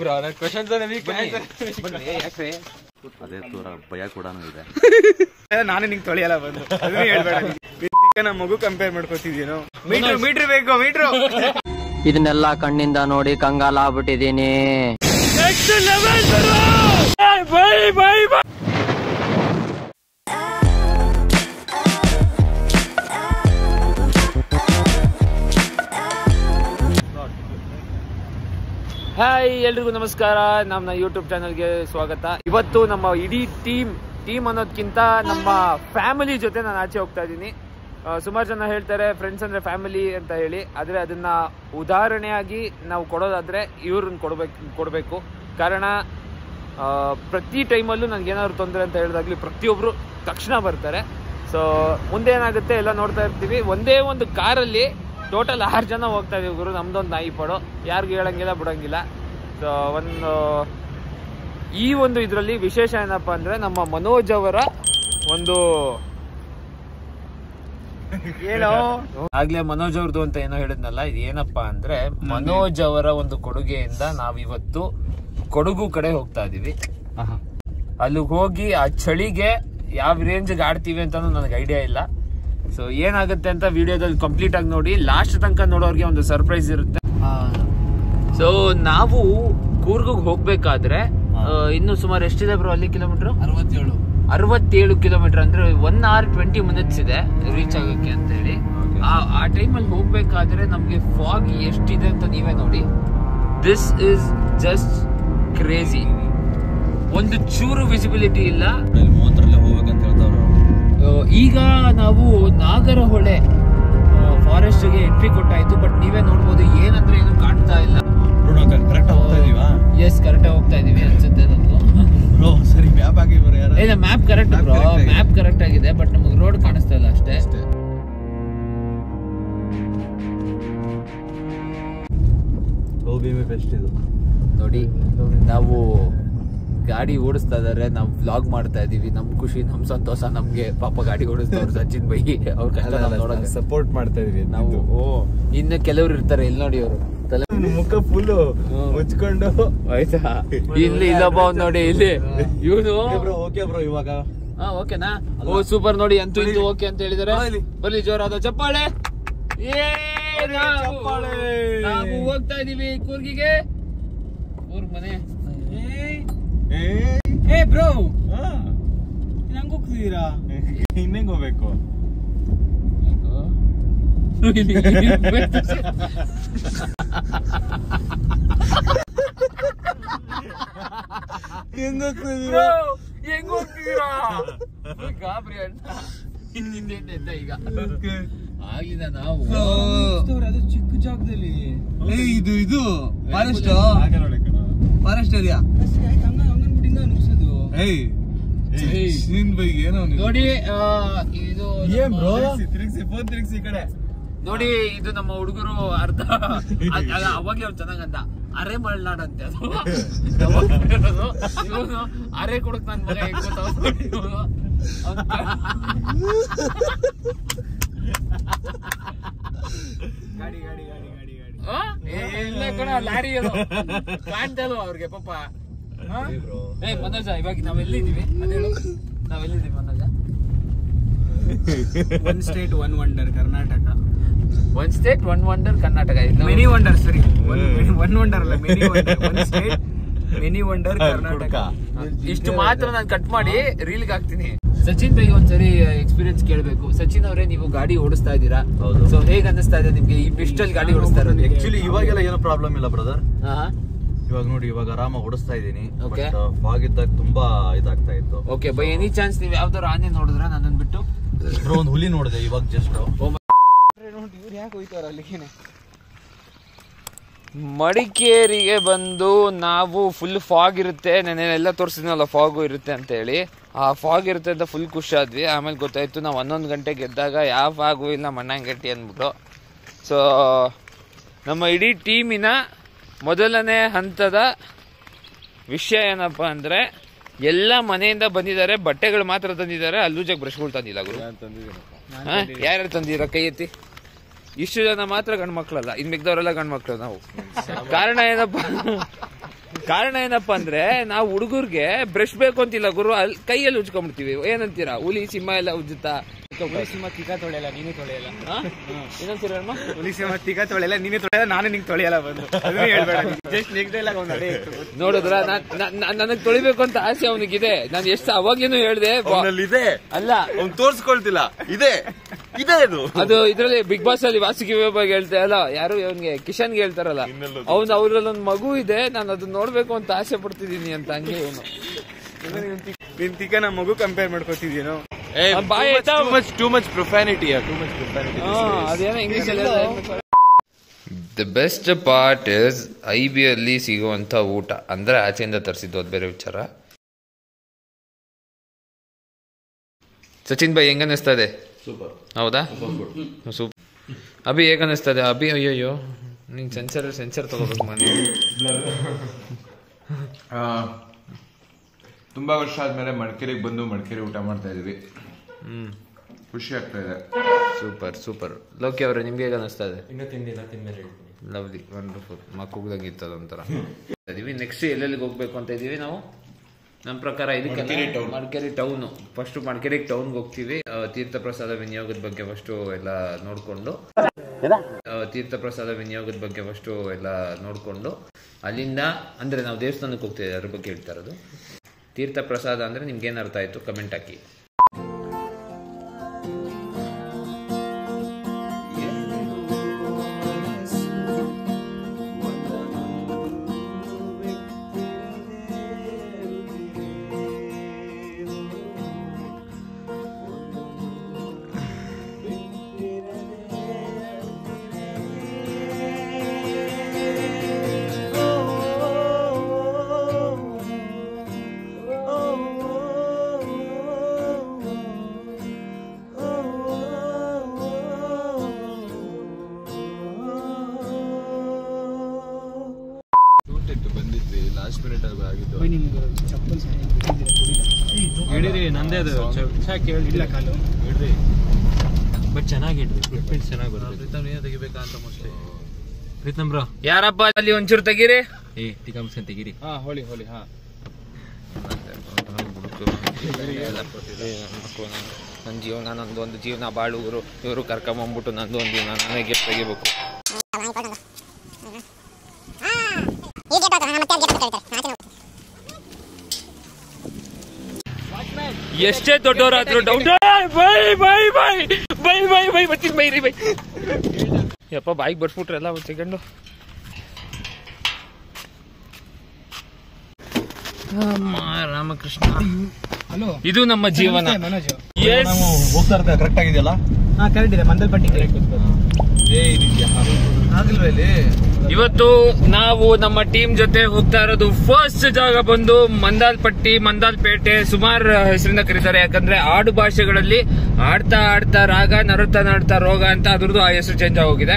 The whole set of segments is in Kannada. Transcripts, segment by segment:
ಬ್ರೋ ಕ್ವೆಶ್ಚನ್ಸ್ ಯಾಕ್ರೆ ಅದೇ ತೋರ ಭಯ ಕೂಡ ಇದೆ. ನಾನು ನಿಂಗೆ ತೊಳೆಯಲ್ಲ ಬಂದು ಹೇಳ್ಬೇಡ. ನಮ್ಮ ಮಗು ಕಂಪೇರ್ ಮಾಡ್ಕೊತಿದ್ದೀನೋ. ಮೀಟ್ರ್ ಬೇಕು ಮೀಟ್ರು. ಇದನ್ನೆಲ್ಲ ಕಣ್ಣಿಂದ ನೋಡಿ ಕಂಗಾಲ ಆಗ್ಬಿಟ್ಟಿದೀನಿ. ಹಾಯ್ ಎಲ್ರಿಗೂ ನಮಸ್ಕಾರ. ನಮ್ಮ ಯೂಟ್ಯೂಬ್ ಚಾನಲ್ಗೆ ಸ್ವಾಗತ. ಇವತ್ತು ನಮ್ಮ ಇಡೀ ಟೀಮ್ ಅನ್ನೋದಕ್ಕಿಂತ ನಮ್ಮ ಫ್ಯಾಮಿಲಿ ಜೊತೆ ನಾನು ಆಚೆ ಹೋಗ್ತಾ ಇದ್ದೀನಿ. ಸುಮಾರು ಜನ ಹೇಳ್ತಾರೆ ಫ್ರೆಂಡ್ಸ್ ಅಂದ್ರೆ ಫ್ಯಾಮಿಲಿ ಅಂತ ಹೇಳಿ, ಆದರೆ ಅದನ್ನ ಉದಾಹರಣೆಯಾಗಿ ನಾವು ಕೊಡೋದಾದ್ರೆ ಇವ್ರನ್ನ ಕೊಡಬೇಕು. ಕಾರಣ ಪ್ರತಿ ಟೈಮಲ್ಲೂ ನನಗೇನಾದ್ರು ತೊಂದರೆ ಅಂತ ಹೇಳಿದಾಗ್ಲಿ ಪ್ರತಿಯೊಬ್ಬರು ತಕ್ಷಣ ಬರ್ತಾರೆ. ಸೊ ಮುಂದೆ ಏನಾಗುತ್ತೆ ಎಲ್ಲ ನೋಡ್ತಾ ಇರ್ತೀವಿ. ಒಂದೇ ಒಂದು ಕಾರಲ್ಲಿ ಟೋಟಲ್ 6 ಜನ ಹೋಗ್ತಾ ಇದೀವಿ ಗುರು. ನಮ್ದೊಂದು ನಾಯಿ ಪಡೋ, ಯಾರಿಗೂ ಹೇಳಂಗಿಲ್ಲ ಬಿಡಂಗಿಲ್ಲ. ಸೊ ಈ ಒಂದು ಇದರಲ್ಲಿ ವಿಶೇಷ ಏನಪ್ಪಾ ಅಂದ್ರೆ ನಮ್ಮ ಮನೋಜ್ ಅವರ ಒಂದು ಏನೋ ಆಗ್ಲೇ ಮನೋಜ್ ಅವ್ರದ್ದು ಅಂತ ಏನೋ ಹೇಳಿದ್ನಲ್ಲ, ಇದು ಏನಪ್ಪಾ ಅಂದ್ರೆ ಮನೋಜ್ ಅವರ ಒಂದು ಕೊಡುಗೆಯಿಂದ ನಾವಿವತ್ತು ಕೊಡಗು ಕಡೆ ಹೋಗ್ತಾ ಇದೀವಿ. ಅಲ್ಲಿಗೆ ಹೋಗಿ ಆ ಚಳಿಗೆ ಯಾವ ರೇಂಜ್ಗೆ ಆಡ್ತೀವಿ ಅಂತಾನು ನನಗೆ ಐಡಿಯಾ ಇಲ್ಲ. ಸೊ ಏನಾಗುತ್ತೆ ಅಂತ ವಿಡಿಯೋದಲ್ಲಿ ಕಂಪ್ಲೀಟ್ ಆಗಿ ನೋಡಿ. ಲಾಸ್ಟ್ ತನಕ ನೋಡೋರಿಗೆ ಒಂದು ಸರ್ಪ್ರೈಸ್ ಇರುತ್ತೆ. ಸೊ ನಾವು ಕೂರ್ಗಿಗೆ ಹೋಗ್ಬೇಕಾದ್ರೆ ಇನ್ನು ಸುಮಾರು ಎಷ್ಟಿದೆ ಬ್ರೋ ಅಲ್ಲಿ ಕಿಲೋಮೀಟರ್? 67 ಕಿಲೋಮೀಟರ್, ಅಂದ್ರೆ 1 hour 20 minutes ಇದೆ ರೀಚ್ ಆಗಕ್ಕೆ ಅಂತ ಹೇಳಿ. ಆ ಟೈಮಲ್ಲಿ ಹೋಗ್ಬೇಕಾದ್ರೆ ನಮ್ಗೆ ಫಾಗ್ ಎಷ್ಟಿದೆ ಅಂತ ನೀವೇ ನೋಡಿ. This is just crazy. ಒಂದು ಚೂರು ವಿಸಿಬಿಲಿಟಿ ಇಲ್ಲ. 30 ಹೋಗ್ಬೇಕಂತ ಹೇಳ್ತಾವ್ರು. ಈಗ ನಾವು ನಾಗರಹೊಳೆ ಫಾರೆಸ್ಟ್ಗೆ ಎಂಟ್ರಿ ಕೊಟ್ಟಾಯ್ತು. ಬಟ್ ನೀವೇ ನೋಡ್ಬೋದು ಏನಂದ್ರೆ ಏನು ಕಾಣ್ತಾ ಇಲ್ಲ. ಎಸ್ ಕರೆಕ್ಟ್ ಹೋಗ್ತಾ ಇದೀವಿ ಅನ್ಸುತ್ತೆ ನನಗೂ. ಸರಿ ಮ್ಯಾಪ್ ಹಾಕಿ ಇಲ್ಲ map correct bro, map correct ಆಗಿದೆ. ಬಟ್ ನಮಗೆ ರೋಡ್ ಕಾಣಿಸ್ತಾ ಇಲ್ಲ ಅಷ್ಟೇ. ಬೆಸ್ಟ್ ಇದು ನೋಡಿ, ನಾವು ಗಾಡಿ ಓಡಿಸ್ತಾ ಇದಾರೆ, ನಾವು ವ್ಲಾಗ್ ಮಾಡ್ತಾ ಇದೀವಿ. ನಮ್ ಖುಷಿ, ನಮ್ ಸಂತೋಷ ನಮ್ಗೆ. ಪಾಪ ಗಾಡಿ ಓಡಿಸ್ತವ್ರು ಸಚಿನ್ ಬೈ, ಅವ್ರ ಕಷ್ಟ ಸಪೋರ್ಟ್ ಮಾಡ್ತಾ ಇದೀವಿ ನಾವು. ಇನ್ನು ಕೆಲವ್ರು ಇರ್ತಾರೆ ಇಲ್ಲಿ ನೋಡಿ, ಅವರು ತಲೆ ಮುಖ ಫುಲ್ ಮುಚ್ಕೊಂಡು ಆಯ್ತಾ. ಇಲ್ಲಿ ಇಲ್ಲಪ್ಪ ಅವ್ನು ನೋಡಿ, ಇಲ್ಲಿ ಇವನು ಓಕೆ ಬ್ರೋ ಇವಾಗ ಓಕೆನಾ? ಓ ಸೂಪರ್ ನೋಡಿ, ಅಂತೂ ಇಂತೂ ಓಕೆ ಅಂತ ಹೇಳಿದಾರೆ. ಬರಲಿ ಜೋರಾದ ಚಪ್ಪಾಳೆ. ನಾವು ಹೋಗ್ತಾ ಇದೀವಿ ಕೂರ್ಗಿಗೆ. ಕೂರ್ಗ್ ಮನೆ. ಏ ಬ್ರೋ ನಂಗೆ ಹೋಗ್ತಿದ್ದೀರಾ? ಇನ್ನೇಂಗ್ ಹೋಗ್ಬೇಕು? ಹೆಂಗ್ ಹೋಗ್ತಿದ್ದೀರಾ? ಗಾಬರಿ ಅಣ್ಣ ಹಿಂದಿಂದ ಈಗ ಆಗ್ಲಿಲ್ಲ ನಾವು. ಅದು ಚಿಕ್ಕ ಜಾಗದಲ್ಲಿ ಇದು ಫಾರೆಸ್ಟ್ ಏರಿಯಾ ನೋಡಿ. ಇದು ತಿರುಗಿಸಿ ಕಡೆ ನೋಡಿ, ಇದು ನಮ್ಮ ಹುಡುಗರು ಅರ್ಧ ಅವಾಗ್ಲೇ ಅವ್ರು ಚೆನ್ನಾಗಂತ ಅರೆ ಮಳ್ನಾಡಂತೆ ಅದು. ಇವನು ಅರೆ ಕೊಡಕ್ ನನ್ ಮಗ ಗಾಡಿ ಗಾಡಿ ಗಾಡಿ ಗಾಡಿ ಎಲ್ಲ ಕಣ ಲಾರಿ ಅದು ಕಾಣ್ತಾ ಇಲ್ವ ಅವ್ರಿಗೆ ಪಾಪ. ಮನೋಜ ಇವಾಗ ನಾವೆಲ್ಲಿದ್ದೀವಿ ಅದೇಳು, ನಾವೆಲ್ಲಿದ್ದೀವಿ ಮನೋಜ? One state one wonder Karnataka. One state one wonder Karnataka. Many wonder, ಸರಿ ಒನ್ ವಂಡರ್ ಅಲ್ಲ, many wonder. One state many wonder Karnataka. ಇಷ್ಟು ಮಾತ್ರ ನಾನು ಕಟ್ ಮಾಡಿ ರೀಲ್ಗೆ ಹಾಕ್ತೀನಿ. ಸಚಿನ್ ಬೈ ಒಂದ್ಸರಿ ಎಕ್ಸ್ಪೀರಿಯನ್ಸ್ ಕೇಳಬೇಕು. ಸಚಿನ್ ಅವರೇ, ನೀವು ಗಾಡಿ ಓಡಿಸ್ತಾ ಇದ್ದೀರಾ, ಸೊ ಹೇಗ್ ಅನ್ನಿಸ್ತಾ ಇದೆ ನಿಮ್ಗೆ ಈ ಪಿಸ್ಟಲ್ ಗಾಡಿ ಓಡಿಸ್ತಾ ಇರೋದು? ಆಕ್ಚುಲಿ ಇವಾಗೆಲ್ಲ ಏನೋ ಪ್ರಾಬ್ಲಮ್ ಇಲ್ಲ ಬ್ರದರ್. ಇವಾಗ ನೋಡಿ, ಇವಾಗ ಆರಾಮಾಗಿ ಓಡಿಸ್ತಾ ಇದ್ದೀನಿ. ಫಾಗ್ ಇದ್ದಾಗ ತುಂಬಾ ಇದಾಗ್ತಾ ಇತ್ತು. ಓಕೆ ಬೈ ಎನಿ ಚಾನ್ಸ್ ನೀವು ಯಾವ್ದಾರು ಆನೆ ನೋಡಿದ್ರ ನನ್ನನ್ನು ಬಿಟ್ಟು? ಒಂದು ಹುಲಿ ನೋಡಿದೆ ಇವಾಗ ಜಸ್ಟ್. ಇವ್ರು ಯಾಕೆ ಹೋಯ್ತಾರ ಅಲ್ಲಿಗೆ? ಮಡಿಕೇರಿಗೆ ಬಂದು ನಾವು ಫುಲ್ ಫಾಗ್ ಇರುತ್ತೆ, ನೆನೆಲ್ಲ ತೋರಿಸಿದ್ನಲ್ಲ ಫಾಗು ಇರುತ್ತೆ ಅಂತ ಹೇಳಿ. ಆ ಫಾಗ್ ಇರುತ್ತೆ ಅಂತ ಫುಲ್ ಖುಷಿ ಆದ್ವಿ. ಆಮೇಲೆ ಗೊತ್ತಾಯ್ತು ನಾವು 11 ಗಂಟೆಗೆ ಎದ್ದಾಗ ಯಾವ ಫಾಗು ಇಲ್ಲ, ಮಣ್ಣಂಗಟ್ಟಿ ಅಂದ್ಬಿಟ್ಟು. ಸೊ ನಮ್ಮ ಇಡೀ ಟೀಮಿನ ಮೊದಲನೇ ಹಂತದ ವಿಷಯ ಏನಪ್ಪ ಅಂದರೆ, ಎಲ್ಲ ಮನೆಯಿಂದ ಬಂದಿದ್ದಾರೆ, ಬಟ್ಟೆಗಳು ಮಾತ್ರ ತಂದಿದ್ದಾರೆ. ಅಲ್ಲೂಜಾಗ ಬ್ರಷ್ಗಳು ತಂದಿಲ್ಲ ಗುರು. ಯಾರ್ಯಾರು ತಂದಿರ ಕೈ ಎತ್ತಿ? ಇಷ್ಟು ಜನ ಮಾತ್ರ ಗಂಡು ಮಕ್ಕಳಲ್ಲ, ಇನ್ನು ಮಿಕ್ದವರೆಲ್ಲ ಗಂಡು ಮಕ್ಕಳು ನಾವು. ಕಾರಣ ಏನಪ್ಪ ಕಾರಣ ಏನಪ್ಪಾ ಅಂದ್ರೆ ನಾವು ಹುಡುಗರ್ಗೆ ಬ್ರಷ್ ಬೇಕು ಅಂತಿಲ್ಲ ಗುರು, ಅಲ್ಲಿ ಕೈಯಲ್ಲಿ ಉಜ್ಕೊಂಡ್ಬಿಡ್ತೀವಿ. ಏನಂತೀರಾ? ಹುಲಿ ಸಿಂಹ ಎಲ್ಲ ಉಜ್ಜುತ್ತಾ? ಸಿಂಹ ತಿಕ್ಕ ತೊಳೆಯಲ್ಲ, ನೀನೇ ತೊಳೆಯಲ್ಲ. ಏನಂತೀರ? ಹುಲಿ ಸಿಂಹ ತಿಕ್ಕ ತೊಳೆಯಲ್ಲ, ನೀನೇ ತೊಳೆಯಲ್ಲ, ನಾನು ನಿಂಗೆ ತೊಳೆಯಲ್ಲ ಬಂದು. ಅದನ್ನೇ ಹೇಳ್ಬೇಡ. ಜಸ್ಟ್ ನೆಕ್ಸ್ಟ್ ಡೈಲಾಗ್ ಅವ್ನು ಅದೇ ಇತ್ತು. ನೋಡಿದ್ರ, ನನಗ್ ತೊಳಿಬೇಕು ಅಂತ ಆಸೆ ಅವನಿಗಿದೆ. ನಾನು ಎಷ್ಟು ಅವಾಗೇನು ಹೇಳ್ದೆ ಇದೆ ಅಲ್ಲ, ಅವ್ನು ತೋರ್ಸ್ಕೊಳ್ತಿಲ್ಲ. ಇದೆ ಅದು ಇದ್ರಲ್ಲಿ ಬಿಗ್ ಬಾಸ್ ಅಲ್ಲಿ ವಾಸುಕಿ ವಿಭಾಗ ಹೇಳ್ತಾ ಅಲ್ಲ, ಯಾರು ಇವನ್ಗೆ ಕಿಶನ್ಗೆ ಹೇಳ್ತಾರಲ್ಲ, ಅವ್ನು ಅವ್ರಲ್ಲಿ ಒಂದು ಮಗು ಇದೆ, ನಾನು ಅದನ್ನ ನೋಡ್ಬೇಕು ಅಂತ ಆಸೆ ಪಡ್ತಿದೀನಿ ಅಂತ. ಹಂಗೆ ಇವನು ನಿನ್ ತಿಕ್ಕ ನಮ್ಮ ಮಗು ಕಂಪೇರ್ ಮಾಡ್ಕೋತಿದ್ದೀನೋ? Too much profanity. ಅದೇನೋ ಇಂಗ್ಲಿಷ್ ಅಲ್ಲಿ. The best part is IB ಅಲ್ಲಿ ಸಿಗುವಂತ ಊಟ, ಅಂದ್ರೆ ಆಚೆಯಿಂದ ತರಿಸಿದ್ದು, ಅದು ಬೇರೆ ವಿಚಾರ. ಸಚಿನ್ ಭಾಯ್ ಹೆಂಗನ್ನಿಸ್ತಾ ಇದೆ? ಸೂಪರ್. ಹೌದಾ? ಸೂಪರ್. ಅಭಿ ಹೇಗನ್ನಿಸ್ತಾ ಇದೆ? ಅಭಿ ಅಯ್ಯಯ್ಯೋ, ನೀನ್ ಸೆನ್ಸರ್ ತಗೋಬೇಕು ಮನೆ. ತುಂಬಾ ವರ್ಷ ಆದ್ಮೇಲೆ ಮಡಿಕೇರಿಗೆ ಬಂದು ಮಡಿಕೇರಿ ಊಟ ಮಾಡ್ತಾ ಇದೀವಿ. ಖುಷಿ ಆಗ್ತಾ ಇದೆ. ಸೂಪರ್. ಲೋಕಿ ಅವ್ರೆ, ನಿಮ್ಗೆ ಹೇಗೆ ಅನಿಸ್ತಾ ಇದೆ? ಇನ್ನೂ ತಿಂದಿಲ್ಲ, ತಿಂದ್ಮೇಲೆ ಹೇಳ್ತೀನಿ. Lovely, wonderful. ಮಕ್ಕಳಿಗೆ ಇರ್ತದ ಒಂಥರ. ನೆಕ್ಸ್ಟ್ ಎಲ್ಲೆಲ್ಲಿಗೆ ಹೋಗ್ಬೇಕು ಅಂತ ಇದೀವಿ ನಾವು? ನಮ್ಮ ಪ್ರಕಾರ ಇದಕ್ಕೆ ಮಡಿಕೇರಿ ಟೌನ್. ಫಸ್ಟ್ ಮಡಿಕೇರಿ ಟೌನ್ಗೆ ಹೋಗ್ತೀವಿ. ತೀರ್ಥ ಪ್ರಸಾದ ವಿನಿಯೋಗದ ಬಗ್ಗೆ ಫಸ್ಟ್ ಎಲ್ಲ ನೋಡ್ಕೊಂಡು ಅಲ್ಲಿಂದ ಅಂದ್ರೆ ನಾವು ದೇವಸ್ಥಾನಕ್ಕೆ ಹೋಗ್ತೀವಿ. ಅದ್ರ ಬಗ್ಗೆ ಹೇಳ್ತಾ ಇರೋದು. ತೀರ್ಥ ಪ್ರಸಾದ ಅಂದ್ರೆ ನಿಮ್ಗೆ ಏನ್ ಅರ್ಥ ಆಯ್ತು ಕಮೆಂಟ್ ಹಾಕಿ. ಬಂದಿದ್ವಿ ಲಾಸ್ಟ್ ಮಿನಿಟ್ ಆಗಿದ್ದು. ಹೇಳಿರಿ, ನಂದೇ ಅದು ಕೇಳಿಲ್ಲ ಕಾಲು ಹಿಡ್ರಿ. ಬಟ್ ಚೆನ್ನಾಗಿ ಹಿಡ್ರಿ, ಫುಟ್ಪ್ರಿಂಟ್ ಚೆನ್ನಾಗಿ ಬರುತ್ತೆ. ತೆಗಿಬೇಕಾ ಅಂತ ಮೋಸ್ಟ್ಲಿ. ಪ್ರೀತಮ್ ಬ್ರೋ, ಯಾರಪ್ಪ ಅಲ್ಲಿ ಒಂಚೂರು ತೆಗೀರಿ. ತಿಕಮ್ಸ್ಕೊಂಡ್ ತೆಗೀರಿ. ಹೋಳಿ. ನನ್ನ ಜೀವನ, ನಂದೊಂದು ಜೀವನ ಬಾಳುವರು. ಇವರು ಕರ್ಕೊಂಬಂದ್ಬಿಟ್ಟು ನಂದು ಒಂದು ಜೀವನ ನನಗೆ ತೆಗಿಬೇಕು. ಎಷ್ಟೇ ದೊಡ್ಡವರಾದ್ರೂ ಡೌಟ್. ಬೈ ಬರ್ತೀನಿ, ಬೈ. ಯಪ್ಪ, ಬಾಯಿಗೆ ಬರ್ಸ್ಬಿಟ್ರಲ್ಲ ಒಂದು ಸೆಕೆಂಡು. ರಾಮಕೃಷ್ಣ, ಇದು ನಮ್ಮ ಜೀವನ. ಹೋಗ್ತಾ ಇರ್ತಾರೆ. ಕರೆಕ್ಟ್ ಆಗಿದೆಯಲ್ಲ? ಕರೆಕ್ಟ್ ಇದೆ. ಮಂದಲ್ಪಟ್ಟಿ ಇವತ್ತು ನಾವು ನಮ್ಮ ಟೀಮ್ ಜೊತೆ ಹೋಗ್ತಾ ಇರೋದು. ಫಸ್ಟ್ ಜಾಗ ಬಂದು ಮಂದಾಲ್ಪೇಟೆ. ಸುಮಾರು ಹೆಸರಿಂದ ಕರೀತಾರೆ, ಯಾಕಂದ್ರೆ ಆಡು ಭಾಷೆಗಳಲ್ಲಿ ಆಡ್ತಾ ರಾಗ, ನರುತ್ತಾ ರೋಗ ಅಂತ ಅದ್ರದ್ದು ಆ ಹೆಸರು ಚೇಂಜ್ ಆಗೋಗಿದೆ.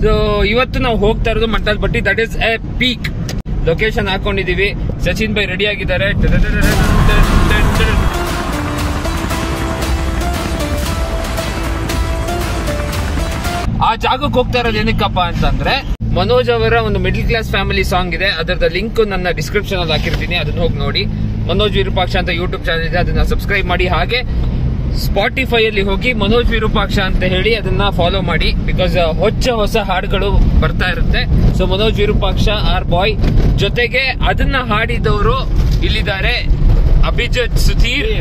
ಸೊ ಇವತ್ತು ನಾವು ಹೋಗ್ತಾ ಇರೋದು Mandalpatti. That is a peak. Location ಹಾಕೊಂಡಿದೀವಿ. ಸಚಿನ್ ಭಾಯ್ ರೆಡಿ ಆಗಿದ್ದಾರೆ. ಆ ಜಾಗಕ್ಕೆ ಹೋಗ್ತಾ ಇರೋದು ಏನಕ್ಕಪ್ಪ ಅಂತಂದ್ರೆ, ಮನೋಜ್ ಅವರ ಒಂದು ಮಿಡಲ್ ಕ್ಲಾಸ್ ಫ್ಯಾಮಿಲಿ ಸಾಂಗ್ ಇದೆ. ಅದರದ ಲಿಂಕ್ ನನ್ನ ಡಿಸ್ಕ್ರಿಪ್ಷನ್ ಅಲ್ಲಿ ಹಾಕಿರ್ತೀನಿ, ಅದನ್ನ ಹೋಗಿ ನೋಡಿ. ಮನೋಜ್ ವಿರೂಪಾಕ್ಷ ಅಂತ ಯೂಟ್ಯೂಬ್ ಚಾನಲ್ ಇದೆ, ಅದನ್ನ ಸಬ್ಸ್ಕ್ರೈಬ್ ಮಾಡಿ. ಹಾಗೆ ಸ್ಪಾಟಿಫೈ ಅಲ್ಲಿ ಹೋಗಿ ಮನೋಜ್ ವಿರೂಪಾಕ್ಷ ಅಂತ ಹೇಳಿ ಅದನ್ನ ಫಾಲೋ ಮಾಡಿ. ಬಿಕಾಸ್ ಹೊಸ ಹಾಡುಗಳು ಬರ್ತಾ ಇರುತ್ತೆ. ಸೊ ಮನೋಜ್ ವಿರೂಪಾಕ್ಷ ಆರ್ ಬಾಯ್. ಜೊತೆಗೆ ಅದನ್ನ ಹಾಡಿದವರು ಇಲ್ಲಿದ್ದಾರೆ, ಅಭಿಜಿತ್ ಸುಧೀರ್.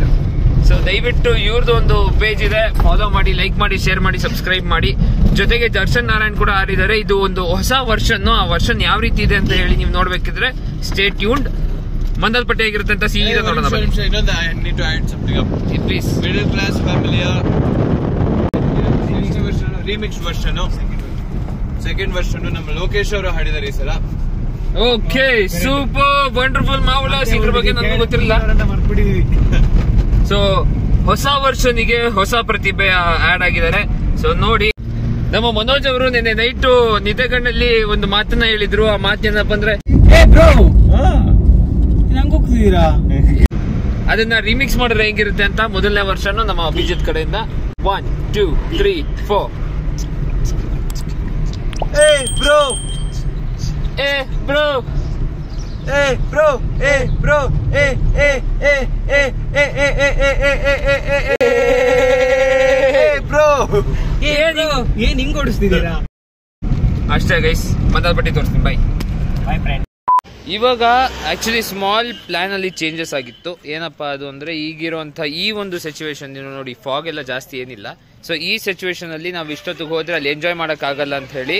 ಸೊ ದಯವಿಟ್ಟು ಇವ್ರದ್ದು ಒಂದು ಪೇಜ್ ಇದೆ, ಫಾಲೋ ಮಾಡಿ, ಲೈಕ್ ಮಾಡಿ, ಶೇರ್ ಮಾಡಿ, ಸಬ್ಸ್ಕ್ರೈಬ್ ಮಾಡಿ. ಜೊತೆಗೆ ದರ್ಶನ್ ನಾರಾಯಣ್ ಕೂಡ ಹಾಡಿದ್ದಾರೆ. ಇದು ಒಂದು ಹೊಸ ವರ್ಷನ್. ಆ ವರ್ಷನ್ ಯಾವ ರೀತಿ ಇದೆ ಅಂತ ಹೇಳಿ ನೀವು ನೋಡ್ಬೇಕಿದ್ರೆ ಸ್ಟೇ ಟ್ಯೂನ್ಡ್. ಮಂದಲ್ಪಟ್ಟಿ ಆಗಿರುತ್ತೆ ಅಂತ ಸೀದಾ ನೋಡೋಣ. ಪ್ಲೀಸ್. ಮಿಡಲ್ ಕ್ಲಾಸ್ ಫ್ಯಾಮಿಲಿಯ ರೀಮಿಕ್ಸ್ ವರ್ಷನ್, ಸೆಕೆಂಡ್ ವರ್ಷನ್ ನಮ್ಮ ಲೋಕೇಶ್ ಅವರು ಹಾಡಿದ್ದಾರೆ ಈ ಸಲ. Okay, super wonderful. ಮಾವುಳ ಸಿಂಗ್ರ ಬಗ್ಗೆ ನನಗೆ ಗೊತ್ತಿರಲಿಲ್ಲ. ಸೊ ಹೊಸ ವರ್ಷನಿಗೆ ಹೊಸ ಪ್ರತಿಭೆ ಆಡ್ ಆಗಿದ್ದಾರೆ. ಸೊ ನೋಡಿ, ನಮ್ಮ ಮನೋಜ್ ಅವರು ನಿನ್ನೆ ನೈಟು ನಿದ್ದೆಗಣ್ಣಲ್ಲಿ ಒಂದು ಮಾತನ್ನ ಹೇಳಿದ್ರು. ಆ ಮಾತೇನಪ್ಪ ಅಂದ್ರೆ, ಅದನ್ನ ರಿಮಿಕ್ಸ್ ಮಾಡಿದ್ರೆ ಹೆಂಗಿರುತ್ತೆ ಅಂತ. ಮೊದಲನೇ ವರ್ಷನು ನಮ್ಮ ಅಭಿಜಿತ್ ಕಡೆಯಿಂದ 1 2 3 4. ಬ್ರೋ ಬ್ರೋ ಬ್ರೋ ಬ್ರೋ ಏನ್ ಹಿಂಗ್ ಓಡಿಸ್ತಿದ್ದೀರಾ? ಅಷ್ಟೇ ಗೈಸ್, ಮದ್ದಾಲ್ಪಟ್ಟಿ ತೋರಿಸ್ತೀನಿ. ಬಾಯ್. ಇವಾಗ ಆಕ್ಚುಲಿ ಸ್ಮಾಲ್ ಪ್ಲಾನ್ ಅಲ್ಲಿ ಚೇಂಜಸ್ ಆಗಿತ್ತು. ಏನಪ್ಪ ಅದು ಅಂದ್ರೆ, ಈಗಿರುವಂತ ಈ ಒಂದು ಸಿಚುವೇಶನ್ ನೋಡಿ, ಫಾಗ್ ಎಲ್ಲ ಜಾಸ್ತಿ ಏನಿಲ್ಲ. ಸೊ ಈ ಸಿಚುವೇಶನ್ ಅಲ್ಲಿ ನಾವು ಇಷ್ಟೊತ್ತಿಗೆ ಹೋದ್ರೆ ಅಲ್ಲಿ ಎಂಜಾಯ್ ಮಾಡಕ್ ಆಗಲ್ಲ ಅಂತ ಹೇಳಿ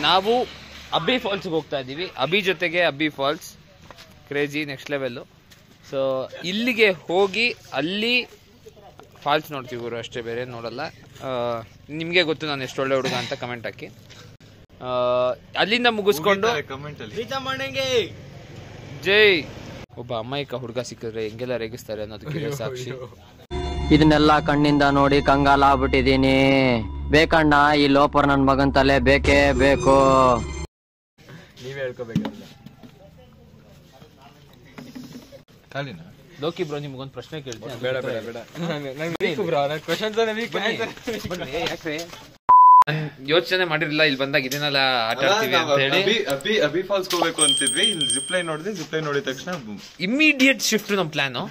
ನಾವು ಅಬ್ಬಿ ಫಾಲ್ಸ್ಗೆ ಹೋಗ್ತಾ ಇದೀವಿ. ಅಬ್ಬಿ ಜೊತೆಗೆ Abbi falls crazy next level. So ಇಲ್ಲಿಗೆ ಹೋಗಿ ಅಲ್ಲಿ ಫಾಲ್ಸ್ ನೋಡ್ತೀವಿ ಗುರು, ಅಷ್ಟೇ, ಬೇರೆ ನೋಡಲ್ಲ. ನಿಮ್ಗೆ ಗೊತ್ತು ನಾನು ಎಷ್ಟು ಒಳ್ಳೆ ಹುಡುಗ ಅಂತ, ಕಮೆಂಟ್ ಹಾಕಿ. ಅಲ್ಲಿಂದ ಮುಗಿಸ್ಕೊಂಡು ಜೈ. ಒಬ್ಬ ಅಮ್ಮಾಯಿಕ ಹುಡುಗ ಸಿಕ್ಕಿದ್ರೆ ಹೆಂಗೆಲ್ಲ ರೇಗಿಸ್ತಾರೆ ಅನ್ನೋದಕ್ಕೆ ಸಾಕ್ಷಿ. ಇದನ್ನೆಲ್ಲ ಕಣ್ಣಿಂದ ನೋಡಿ ಕಂಗಾಲಾಗ್ಬಿಟ್ಟಿದೀನಿ. ಬೇಕಣ್ಣ, ಈ ಲೋಪರ್ ನನ್ ಮಗನ್ ತಲೆ ಬೇಕೇ ಬೇಕು. ನೀವೇ ಹೇಳ್ಕೋಬೇಕಲ್ಲ. ಲೋಕಿ ಬ್ರೋ, ನಿಮ್ಗೊಂದು ಪ್ರಶ್ನೆ ಕೇಳ್ತೀನಿ. ಬೇಡ ಬೇಡ ಬೇಡ, ಯೋಚನೆ ಮಾಡಿರಲಿಲ್ಲ ಇಲ್ಲಿ ಬಂದಾಗ ಇದನ್ನೆಲ್ಲ ಆಟ ಆಡ್ತೀವಿ ಅಂತ ಹೇಳಿ. ಅಬ್ಬಿ ಫಾಲ್ಸ್ ಹೋಗ್ಬೇಕು ಅಂತಿದ್ವಿ, ಇಲ್ಲಿ ಜಿಪ್ ಲೈನ್ ನೋಡಿದ್ವಿ. ಜಿಪ್ ಲೈನ್ ನೋಡಿದ ತಕ್ಷಣ ಇಮಿಡಿಯೇಟ್ ಶಿಫ್ಟ್ ನಮ್ plan.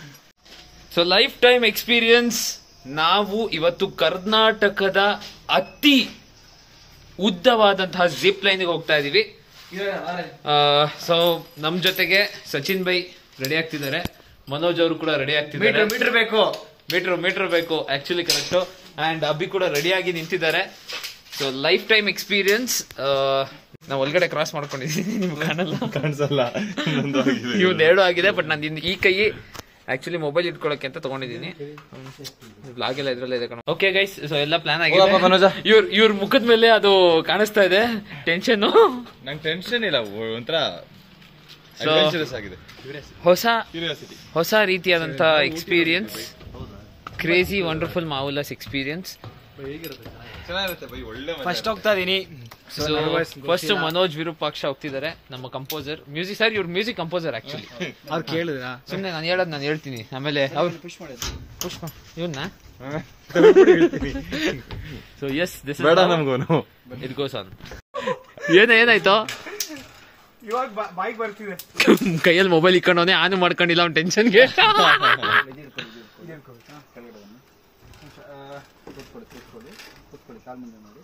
So life time experience. ನಾವು ಇವತ್ತು ಕರ್ನಾಟಕದ ಅತಿ ಉದ್ದವಾದಂತಹ ಜಿಪ್ ಲೈನ್ಗೆ ಹೋಗ್ತಾ ಇದೀವಿ. ಸೊ ನಮ್ ಜೊತೆಗೆ ಸಚಿನ್ ಬೈ ರೆಡಿ ಆಗ್ತಿದ್ದಾರೆ, ಮನೋಜ್ ಅವರು ಕೂಡ ರೆಡಿ ಆಗ್ತಿದ್ದಾರೆ. ಮೀಟರ್ ಬೇಕು ಆಕ್ಚುಲಿ, ಕರೆಕ್ಟ್. ಅಂಡ್ ಅಬ್ಬಿ ಕೂಡ ರೆಡಿ ಆಗಿ ನಿಂತಿದ್ದಾರೆ. So life time experience. ನಾವು ಒಳಗಡೆ ಕ್ರಾಸ್ ಮಾಡ್ಕೊಂಡಿದ್ದೀನಿ, ನಿಮ್ಗೆ ಕಾಣಿಸಲ್ಲ. ಇವ್ದು 2 ಆಗಿದೆ, ಬಟ್ ನಾನು ಈ ಕೈ ಆಕ್ಚುಲಿ ಮೊಬೈಲ್ ಇಟ್ಕೊಳ್ಳೋಕೆ ಅಂತ ತಗೊಂಡಿದ್ದೀನಿ. ಬ್ಲಾಗ್ ಎಲ್ಲ ಇದ್ರಲ್ಲೇ ಇದೆ ಕಣ. ಓಕೆ ಗೈಸ್, ಸೊ ಎಲ್ಲ ಪ್ಲಾನ್ ಆಗಿದೆ. ಇವ್ರ ಮುಖದ ಮೇಲೆ ಅದು ಕಾಣಿಸ್ತಾ ಇದೆ ಟೆನ್ಷನ್. ನಂಗೆ ಟೆನ್ಷನ್ ಇಲ್ಲ, ಒಂಥರ ಆಗಿದೆ. ಹೊಸ ರೀತಿಯಾದಂತ experience, crazy wonderful marvellous experience. First ಹೋಗ್ತಾ ಇದೀನಿ. ಫಸ್ಟ್ ಮನೋಜ್ ವಿರೂಪಾಕ್ಷ ಹೋಗ್ತಿದ್ದಾರೆ, ನಮ್ಮ ಕಂಪೋಸರ್. ಮ್ಯೂಸಿಕ್ ಸರ್, ಇವ್ರು ಮ್ಯೂಸಿಕ್ ಕಂಪೋಸರ್ ಆಕ್ಚುಲಿ. ಅವ್ರು ಕೇಳಿದ್ರ ಸುಮ್ನೆ ನಾನು ಹೇಳ್ತೀನಿ, ಆಮೇಲೆ ಅವ್ರು ಪುಷ್ಪ ಇವನ್ನ. ಸೊ ಎಸ್, ದಿಸ್ ಬೇಡ ನಮ್ಗೋನು. It goes on. ಏನಾಯ್ತು? ಇವಾಗ ಬೈಕ್ ಬರ್ತಿದೆ, ಕೈಯಲ್ಲಿ ಮೊಬೈಲ್ ಇಕ್ಕೊಂಡವನೇ, ಆನ್ ಮಾಡ್ಕೊಂಡಿಲ್ಲ ಅವ್ನ ಟೆನ್ಷನ್ಗೆ. ಫೋನ್ ಆಗಲ್ಲ, ಕೂತ್ಕೊಳ್ಳಿ, ಕಾಲ್ ಮುಂದೆ ಮಾಡಿ.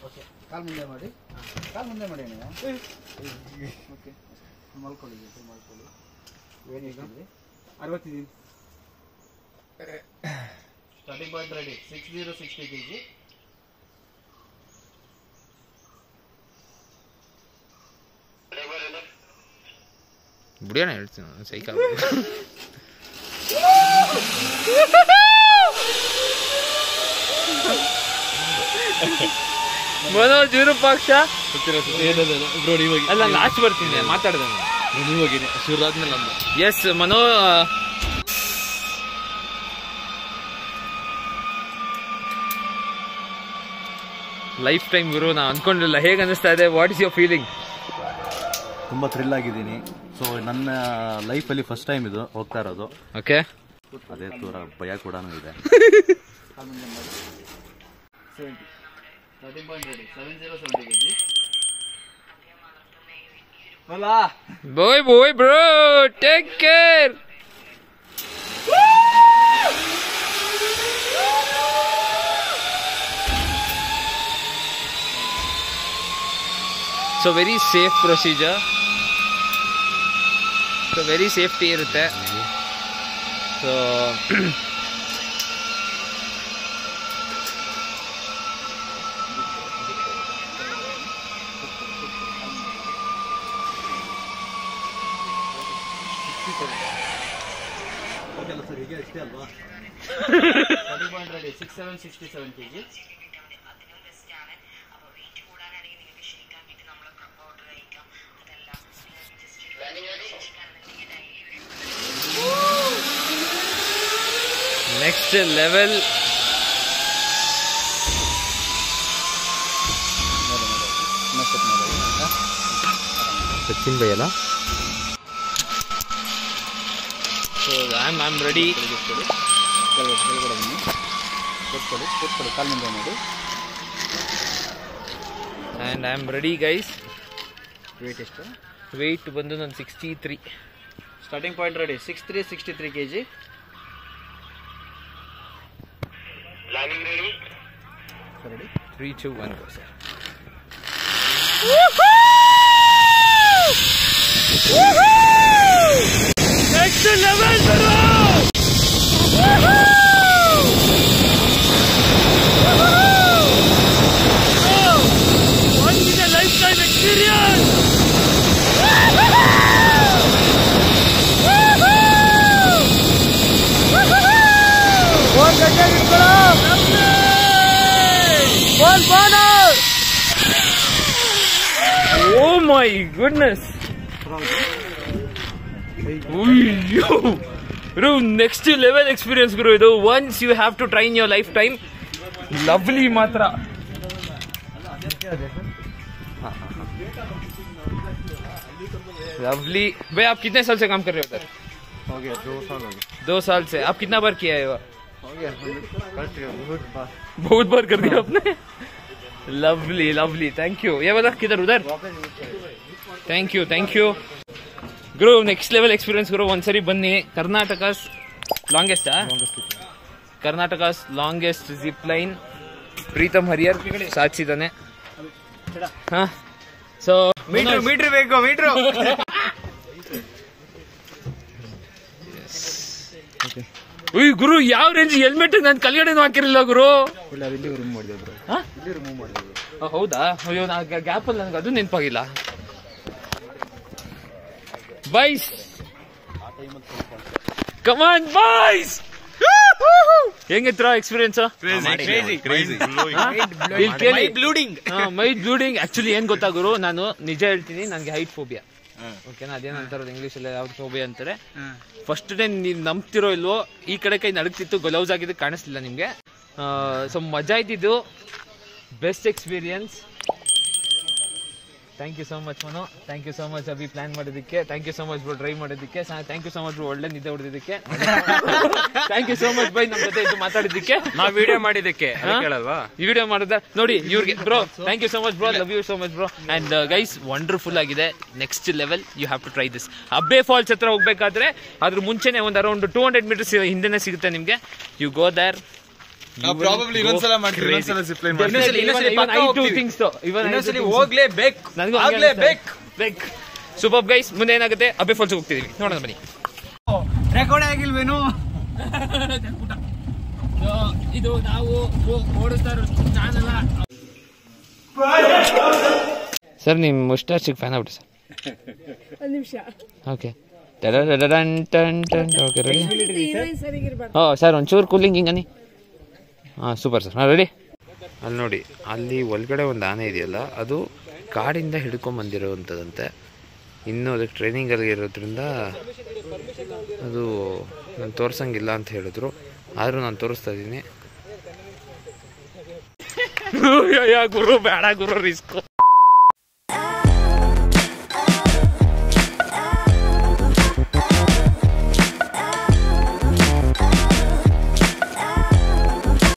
ಓಕೆ, ಕಾಲ್ ಮುಂದೆ ಮಾಡಿ, ಓಕೆ, ಮಲ್ಕೊಳ್ಳಿ. ಏನೀಗ 60 ಇದೀನಿ. Starting point ready. 60 kg. ಬಿಡಿಯೋಣ ಹೇಳ್ತೀನಿ ನಾನು, ಸೈಕಲ್. ಮನೋಜ್ ವಿರೂಪಾಕ್ಷ ಅಲ್ಲ, ಲಾಸ್ಟ್ ಬರ್ತೀನಿ, ಮಾತಾಡ್ದೆ ಶುರುವಾದ್ಮೇಲೆ. ಎಸ್ ಮನೋ. ಲೈಫ್ ಟೈಮ್ ಗುರು, ನಾ ಅನ್ಕೊಂಡಿಲ್ಲ. ಹೇಗೆ ಅನಿಸ್ತಾ ಇದೆ? What is your feeling? ತುಂಬಾ ಥ್ರಿಲ್ ಆಗಿದ್ದೀನಿ. ಸೊ ನನ್ನ ಲೈಫಲ್ಲಿ ಫಸ್ಟ್ ಟೈಮ್ ಇದು ಹೋಗ್ತಾ ಇರೋದು. ಓಕೆ, ಅದೇ ತೂರ ಭಯ ಕೂಡ ಇದೆ. 70 kg. Boy, bro, take care. So very safe procedure. So very safety ಇರುತ್ತೆ. So ಅಲ್ವಾ? 67 kg. next level. ಸಚಿನ್ ಭೈ ಅಲ್ಲ? So I'm ready. ಕೂತ್ಕೊಳ್ಳಿ ಕಾಲ್ ಮುಂದೆ ಮಾಡಿ. And I am ready guys. Weight ಎಷ್ಟು? ವೆಯ್ಟ್ ಬಂದು ನಾನು 63. Starting point ready 63 kg. Ready 3, 2, 1 go sir. Next level bro. Once in a lifetime experience. Oh my goodness! Bro, next level experience, bro. Idu once you have to try in your lifetime. Lovely, matra. Lovely. भाई आप कितने साल से काम कर रहे हो उधर? हो गया 2 साल हो गए. 2 साल से. आप कितना बार किया है वो? हो गया बहुत बार कर दिया आपने. Lovely lovely, thank you. ये बता किधर उधर? थैंक यू गुरु. नेक्स्ट लेवल एक्सपीरियंस गुरु. ಒಂದ್ಸರಿ ಬನ್ನಿ. Karnataka's longest zip line Preetham Hariyar ಸಾಧಿಸಿದಾನೆ. ಹಾ, ಸೊ ಮೀಟರ್ ಬೇಕು ಮೀಟರ್. ಉಯ್ ಗುರು, ಯಾವ ರೇಂಜ್ ಹೆಲ್ಮೆಟ್ ನಾನು ಕಲ್ಗಡೆನೂ ಹಾಕಿರಲಿಲ್ಲ ಗುರು. ಹೌದಾ? ಅಯ್ಯೋ, ನಾ ಗ್ಯಾಪ್ ಅಲ್ಲಿ ನನಗೆ ಅದು ನೆನಪಾಗಿಲ್ಲ. Boys, come on boys. ಹೆಂಗಿತ್ರ ಎಕ್ಸ್ಪೀರಿಯನ್ಸ್? Mind blowing. ಆಕ್ಚುಲಿ ಏನ್ ಗೊತ್ತಾ ಗುರು, ನಾನು ನಿಜ ಹೇಳ್ತೀನಿ, ನನಗೆ ಹೈಟ್ ಫೋಬಿಯಾ. ಓಕೆನಾ? ಅದೇನಂತಾರ ಇಂಗ್ಲಿಷ್ ಅಲ್ಲಿ ಯಾವ್ದು ಫೋಬಿಯಾ ಅಂತಾರೆ. ಫಸ್ಟ್ ಡೇ ನೀವು ನಂಬ್ತಿರೋ ಇಲ್ವೋ, ಈ ಕಡೆ ಕೈ ನಡಕ್ತಿತ್ತು, ಗ್ಲೌಸ್ ಆಗಿದ್ದು ಕಾಣಿಸ್ಲಿಲ್ಲ ನಿಮ್ಗೆ. ಸೊ ಮಜಾ ಇದ್ದಿದ್ದು, best experience. Thank you so much Manu. Thank you so much Abhi plan ಮಾಡೋದಕ್ಕೆ. Thank you so much bro drive ಮಾಡೋದಕ್ಕೆ. Thank you so much bro ಒಳ್ಳೆ ನಿದ್ದೆ ಹೊಡೆದಿದ್ದಕ್ಕೆ. Thank you so much bye ನಮ್ಮ ಜೊತೆ ಇದು ಮಾತಾಡಿದ್ದಕ್ಕೆ, ನಾವು ವಿಡಿಯೋ ಮಾಡಿದ್ದಕ್ಕೆ. ಈ ವಿಡಿಯೋ ಮಾಡಿದ ನೋಡಿ ಇವ್ರಿಗೆ bro. Thank you so much bro, love you so much bro. And guys, wonderful ಆಗಿದೆ. Next level, you have to try this. Abbe falls ಹತ್ರ ಹೋಗ್ಬೇಕಾದ್ರೆ ಅದ್ರ ಮುಂಚೆನೆ ಒಂದು ಅರೌಂಡ್ 200 meters ಹಿಂದೆನೆ ಸಿಗುತ್ತೆ ನಿಮ್ಗೆ. You go there. ಪ್ರಾಬಬ್ಲಿ ಇನ್ನೊಂದ್ಸಲ ಮಾಡ್ತೀವಿ, ಇನ್ನೊಂದ್ಸಲ zip line ಮಾಡ್ತೀವಿ. ಬೇಕು. ಸೂಪರ್ ಗೈಸ್, ಮುಂದೆ ಏನಾಗುತ್ತೆ? ಅಬ್ಬೆ ಫಾಲ್ಸ್ ಹೋಗ್ತಿದೀವಿ, ನೋಡೋಣ ಬನ್ನಿ. ರೆಕಾರ್ಡ್ ಆಗಿಲ್ವೇನು? ಇದು ನಾವು ಓಡಿಸ್ತಾ ಇರೋ ಚಾನಲ್. ಸರ್, ನಿಮ್ಮ ಮುಸ್ಟಾಚಿಗೆ ಫ್ಯಾನ್ ಆಗ್ಬಿಟ್ಟು ಸರ್. ಒಂದು ನಿಮಿಷ. Okay, okay ready. ಹಾಂ ಸರ್, ಒಂಚೂರು ಕೂಲಿಂಗ್ ಹಿಂಗನಿ. ಹಾಂ ಸೂಪರ್ ಸರ್, ರೆಡಿ. ಅಲ್ಲಿ ನೋಡಿ, ಅಲ್ಲಿ ಒಳಗಡೆ ಒಂದು ಆನೆ ಇದೆಯಲ್ಲ, ಅದು ಕಾಡಿಂದ ಹಿಡ್ಕೊಂಬಂದಿರೋವಂಥದ್ದಂತೆ. ಇನ್ನೂ ಅದಕ್ಕೆ ಟ್ರೈನಿಂಗಲ್ಲಿ ಇರೋದ್ರಿಂದ ಅದು ನಾನು ತೋರ್ಸಂಗಿಲ್ಲ ಅಂತ ಹೇಳಿದ್ರು. ಆದರೂ ನಾನು ತೋರಿಸ್ತಾ ಇದ್ದೀನಿ. ಗುರು ಬೇಡ ಗುರು, ರಿಸ್ಕ್.